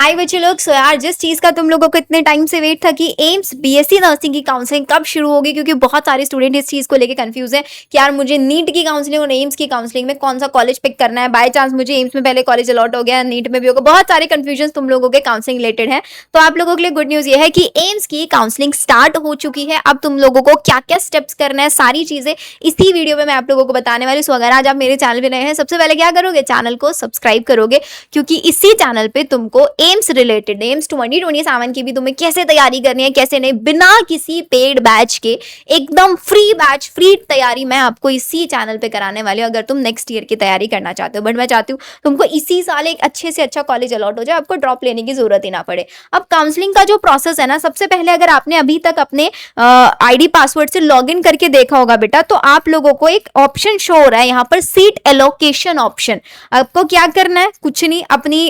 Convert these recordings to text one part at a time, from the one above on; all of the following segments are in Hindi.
हाय बच्चे लोग। सो यार, जिस चीज का तुम लोगों को इतने टाइम से वेट था कि एम्स बीएससी नर्सिंग की काउंसलिंग कब शुरू होगी, क्योंकि बहुत सारे स्टूडेंट इस चीज को लेके कंफ्यूज है कि यार मुझे नीट की काउंसलिंग और एम्स की काउंसलिंग में कौन सा कॉलेज पिक करना है। बाय चांस मुझे एम्स में पहले कॉलेज अलॉट हो गया, नीट में भी होगा। बहुत सारे कंफ्यूजन तुम लोगों के काउंसलिंग रिलेटेड है। तो आप लोगों के लिए गुड न्यूज ये है कि एम्स की काउंसलिंग स्टार्ट हो चुकी है। अब तुम लोगों को क्या क्या स्टेप्स करना है, सारी चीजें इसी वीडियो में मैं आप लोगों को बताने वाली हूँ। सो अगर आज आप मेरे चैनल पे नए हैं, सबसे पहले क्या करोगे, चैनल को सब्सक्राइब करोगे, क्योंकि इसी चैनल पे तुमको एम्स रिलेटेड एम्स 2027 की भी तुम्हें कैसे तैयारी करनी है, कैसे नहीं, बिना किसी पेड बैच के एकदम फ्री बैच, फ्री तैयारी मैं आपको इसी चैनल पे कराने वाली हूँ। अगर तुम नेक्स्ट ईयर की तैयारी करना चाहते हो, बट मैं चाहती हूँ तुमको इसी साल एक अच्छे से अच्छा कॉलेज अलॉट हो जाए, आपको ड्रॉप लेने की जरूरत ही ना पड़े। अब काउंसलिंग का जो प्रोसेस है ना, सबसे पहले अगर आपने अभी तक अपने आईडी पासवर्ड से लॉग इन करके देखा होगा बेटा, तो आप लोगों को एक ऑप्शन शो हो रहा है यहाँ पर, सीट एलोकेशन ऑप्शन। आपको क्या करना है, कुछ नहीं, अपनी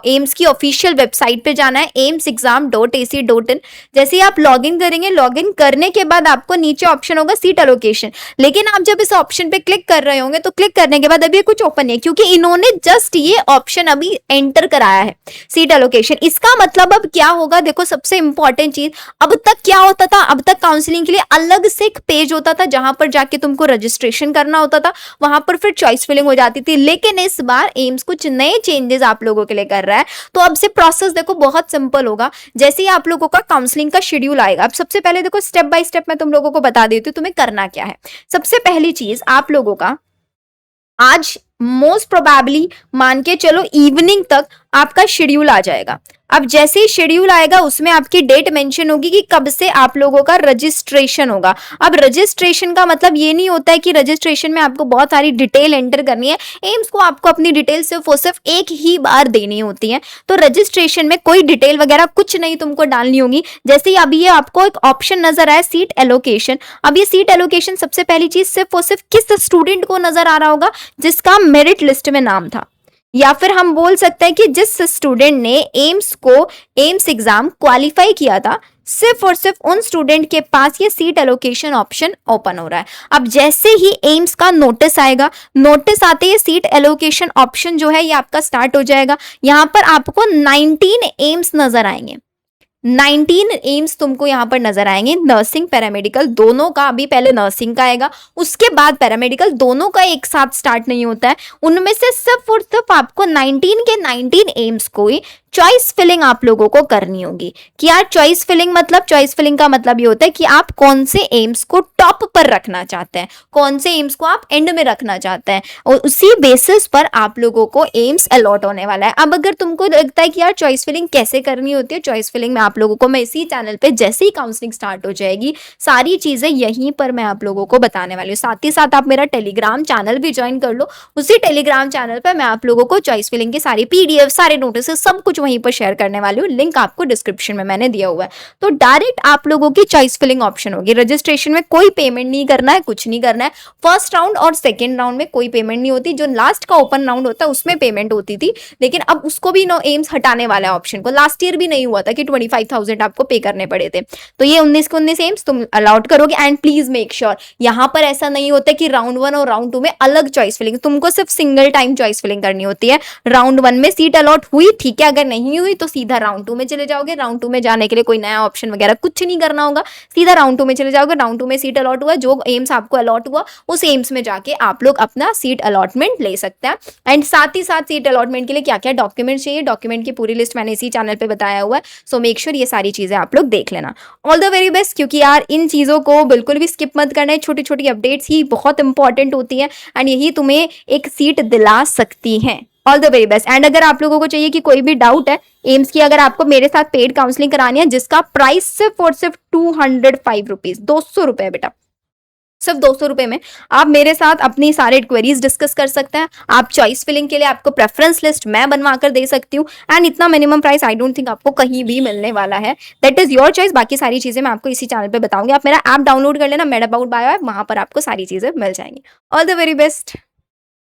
एम्स की ऑफिशियल वेबसाइट पे जाना है, aimsexam.ac.in। जैसे ही आप लॉगिन करेंगे, लॉगिन करने के बाद आपको नीचे ऑप्शन होगा सीट एलोकेशन। लेकिन आप जब इस ऑप्शन पे क्लिक कर रहे होंगे तो क्लिक करने के बाद अभी कुछ ओपन नहीं है, क्योंकि इन्होंने जस्ट ये ऑप्शन अभी एंटर कराया है, सीट एलोकेशन। इसका मतलब अब क्या होगा, देखो सबसे इंपॉर्टेंट चीज, अब तक क्या होता था, अब तक काउंसलिंग के लिए अलग से एक पेज होता था जहां पर जाके तुमको रजिस्ट्रेशन करना होता था, वहां पर फिर चॉइस फिलिंग हो जाती थी। लेकिन इस बार एम्स कुछ नए चेंजेस आप लोगों के लिए कर रहा है। तो अब से प्रोसेस देखो बहुत सिंपल होगा। जैसे ही आप लोगों का काउंसलिंग का शेड्यूल आएगा, अब सबसे पहले देखो स्टेप बाय स्टेप मैं तुम लोगों को बता देती हूँ तुम्हें करना क्या है। सबसे पहली चीज, आप लोगों का आज मोस्ट प्रोबेबली मान के चलो इवनिंग तक आपका शेड्यूल आ जाएगा। अब जैसे ही शेड्यूल आएगा उसमें आपकी डेट मेंशन होगी कि कब से आप लोगों का रजिस्ट्रेशन होगा। अब रजिस्ट्रेशन का मतलब ये नहीं होता है कि रजिस्ट्रेशन में आपको बहुत सारी डिटेल एंटर करनी है। एम्स को आपको अपनी डिटेल सिर्फ और सिर्फ एक ही बार देनी होती है। तो रजिस्ट्रेशन में कोई डिटेल वगैरह कुछ नहीं तुमको डालनी होगी। जैसे ही अभी ये आपको एक ऑप्शन नजर आया सीट एलोकेशन, अब ये सीट एलोकेशन सबसे पहली चीज सिर्फ और सिर्फ किस स्टूडेंट को नजर आ रहा होगा, जिसका मेरिट लिस्ट में नाम था, या फिर हम बोल सकते हैं कि जिस स्टूडेंट ने एम्स एग्जाम क्वालिफाई किया था, सिर्फ और सिर्फ उन स्टूडेंट के पास ये सीट एलोकेशन ऑप्शन ओपन हो रहा है। अब जैसे ही एम्स का नोटिस आएगा, नोटिस आते ही सीट एलोकेशन ऑप्शन जो है ये आपका स्टार्ट हो जाएगा। यहां पर आपको 19 एम्स नजर आएंगे, 19 एम्स तुमको यहां पर नजर आएंगे, नर्सिंग पैरामेडिकल दोनों का। अभी पहले नर्सिंग का आएगा, उसके बाद पैरामेडिकल, दोनों का एक साथ स्टार्ट नहीं होता है। उनमें से सिर्फ और सिर्फ आपको 19 के 19 एम्स को ही चॉइस फिलिंग आप लोगों को करनी होगी। कि यार चॉइस फिलिंग मतलब, चॉइस फिलिंग का मतलब ये होता है कि आप कौन से एम्स को टॉप पर रखना चाहते हैं, कौन से एम्स को आप एंड में रखना चाहते हैं, और उसी बेसिस पर आप लोगों को एम्स अलॉट होने वाला है। अब अगर तुमको लगता है कि यार चॉइस फिलिंग कैसे करनी होती है, चॉइस फिलिंग में आप लोगों को मैं इसी चैनल पे जैसे ही काउंसलिंग स्टार्ट हो जाएगी सारी चीजें यहीं पर मैं आप लोगों को बताने वाली हूँ। साथ ही साथ आप मेरा टेलीग्राम चैनल भी ज्वाइन कर लो। उसी टेलीग्राम चैनल पर मैं आप लोगों को चॉइस फिलिंग की सारी पीडीएफ, सारे नोटिस, सब कुछ वहीं पर शेयर करने वाली हूँ। लिंक आपको डिस्क्रिप्शन में मैंने दिया हुआ है। तो डायरेक्ट आप लोगों की चॉइस फिलिंग ऑप्शन होगी। रजिस्ट्रेशन में कोई पेमेंट नहीं करना है, कुछ नहीं करना है। फर्स्ट राउंड और सेकेंड राउंड में कोई पेमेंट नहीं होती। जो लास्ट का ओपन राउंड होता है उसमें पेमेंट होती थी, लेकिन अब उसको भी नो एम्स हटाने वाला है ऑप्शन को। लास्ट ईयर भी नहीं हुआ था कि 25,000 आपको पे करने पड़े थे। तो ये 19 के 19 एम्स तुम अलाउड करोगे। एंड प्लीज मेक श्योर यहाँ पर ऐसा नहीं होता कि राउंड 1 और राउंड 2 में अलग चॉइस फिलिंग, तुमको सिर्फ सिंगल टाइम चॉइस फिलिंग करनी होती है। राउंड 1 में सीट अलॉट हुई, ठीक है, अगर नहीं हुई तो सीधा राउंड 2 में चले जाओगे। राउंड 2 में जाने के लिए कोई नया ऑप्शन वगैरह कुछ नहीं करना होगा, सीधा राउंड 2 में चले जाओगे। राउंड 2 में सीट अलॉट हुआ, जो एम्स आपको अलॉट हुआ उस एम्स में जाके आप लोग अपना सीट अलॉटमेंट ले सकते हैं। एंड साथ ही साथ सीट अलॉटमेंट के लिए क्या क्या डॉक्यूमेंट चाहिए, डॉक्यूमेंट की पूरी लिस्ट मैंने इसी चैनल पे बताया हुआ है। सो मेक श्योर ये सारी चीजें आप लोग देख लेना। ऑल द वेरी बेस्ट, क्योंकि यार इन चीजों को बिल्कुल भी स्किप मत करना है। छोटी छोटी अपडेट्स ही बहुत इंपॉर्टेंट होती है एंड यही तुम्हें एक सीट दिला सकती हैं। All the very best. And अगर आप लोगों को चाहिए कि कोई भी डाउट है एम्स की, अगर आपको मेरे साथ पेड काउंसलिंग करानी है, जिसका प्राइस सिर्फ और सिर्फ 205 रुपीज, 200 रुपए बेटा, सिर्फ 200 रुपए में आप मेरे साथ अपनी सारे क्वेरीज डिस्कस कर सकते हैं। आप चॉइस फिलिंग के लिए आपको प्रेफरेंस लिस्ट मैं बनवा कर दे सकती हूँ। एंड इतना minimum price I don't think आपको कहीं भी मिलने वाला है। That is your choice. बाकी सारी चीजें मैं आपको इसी चैनल पे बताऊंगी। आप मेरा ऐप डाउनलोड कर लेना, मेड अबाउट बायो ऐप, वहां पर आपको सारी चीजें मिल जाएंगी। All the very best.